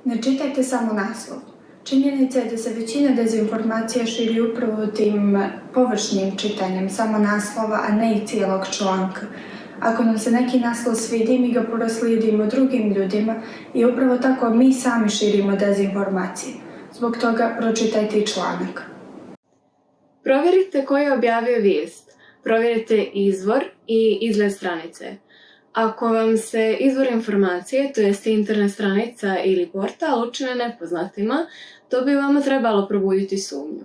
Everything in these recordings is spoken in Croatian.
Ne čitajte samo naslov. Činjenica je da se većina dezinformacija širi upravo tim površnim čitanjem, samo naslova, a ne i cijelog članka. Ako nam se neki naslov svidi, mi ga proslijedimo drugim ljudima i upravo tako mi sami širimo dezinformacije. Zbog toga pročitajte i članak. Provjerite ko je objavio vijest. Provjerite izvor i izgled stranice. Ako vam se izvor informacije, to jest internet stranica ili portal, učine nepoznatima, to bi vama trebalo probuditi sumnju.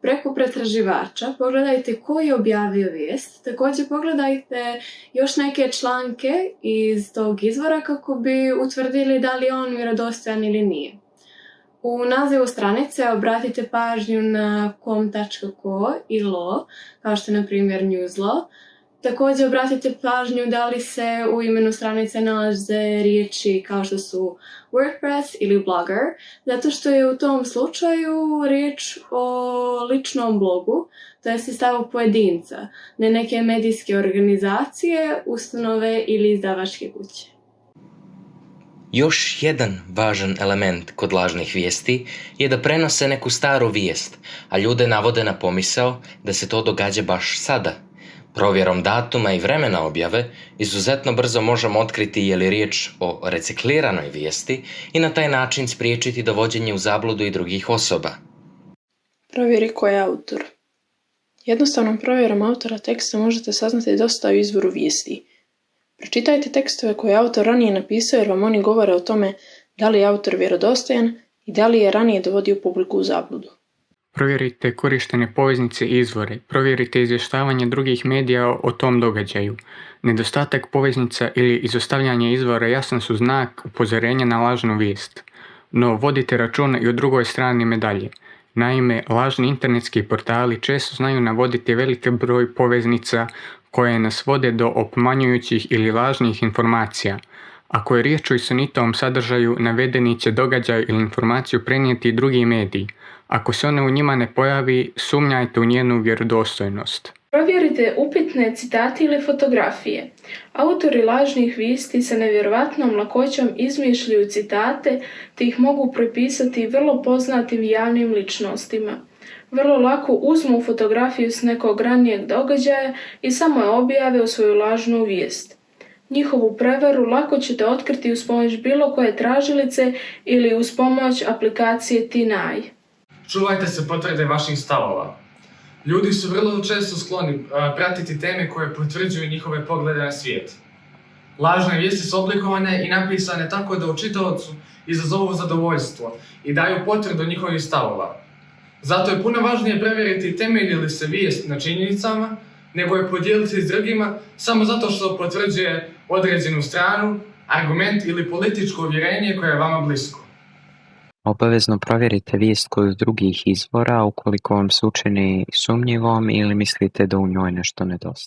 Preko pretraživača pogledajte ko je objavio vijest, također pogledajte još neke članke iz tog izvora kako bi utvrdili da li je on vjerodostojan ili nije. U nazivu stranice obratite pažnju na com.co i law, kao što je na primjer news law. Također obratite pažnju da li se u imenu stranice nalaze riječi kao što su WordPress ili Blogger, zato što je u tom slučaju riječ o ličnom blogu, to je stavu pojedinca, ne neke medijske organizacije, ustanove ili izdavačke kuće. Još jedan važan element kod lažnih vijesti je da prenose neku staru vijest, a ljude navode na pomisao da se to događa baš sada. Provjerom datuma i vremena objave izuzetno brzo možemo otkriti je li riječ o recikliranoj vijesti i na taj način spriječiti dovođenje u zabludu i drugih osoba. Provjeri ko je autor. Jednostavnom provjerom autora teksta možete saznati dosta o izvoru vijesti. Pročitajte tekstove koje je autor ranije napisao jer vam oni govore o tome da li je autor vjerodostojan i da li je ranije dovodio publiku u zabludu. Provjerite korištene poveznice i izvore. Provjerite izvještavanje drugih medija o tom događaju. Nedostatak poveznica ili izostavljanje izvora jasan su znak upozorenja na lažnu vijest. No vodite računa i o drugoj strani medalje. Naime, lažni internetski portali često znaju navoditi veliki broj poveznica koje nas vode do obmanjujućih ili lažnih informacija. Ako je riječ o istinitovom sadržaju, navedeni će događaj ili informaciju prenijeti drugi mediji. Ako se ona u njima ne pojavi, sumnjajte u njenu vjerodostojnost. Provjerite upitne citate ili fotografije. Autori lažnih vijesti sa nevjerovatnom lakoćom izmišljaju citate te ih mogu prepisati vrlo poznatim javnim ličnostima. Vrlo lako uzmu fotografiju s nekog ranijeg događaja i samo je objave u svoju lažnu vijest. Njihovu prevaru lako ćete otkriti uz pomoć bilo koje tražilice ili uz pomoć aplikacije TinEye. Čuvajte se potvrde vaših stavova. Ljudi su vrlo često skloni pratiti teme koje potvrđuju njihove poglede na svijet. Lažne vijesti su oblikovane i napisane tako da u čitaocu izazovu zadovoljstvo i daju potvrdu njihovih stavova. Zato je puno važnije provjeriti temelji li se vijest na činjenicama, nego je podijeliti s drugima samo zato što potvrđuje određenu stranu, argument ili političko uvjerenje koje je vama blisko. Obavezno provjerite vijest kod drugih izvora ukoliko vam se učini sumnjivom ili mislite da u njoj nešto nedostaje.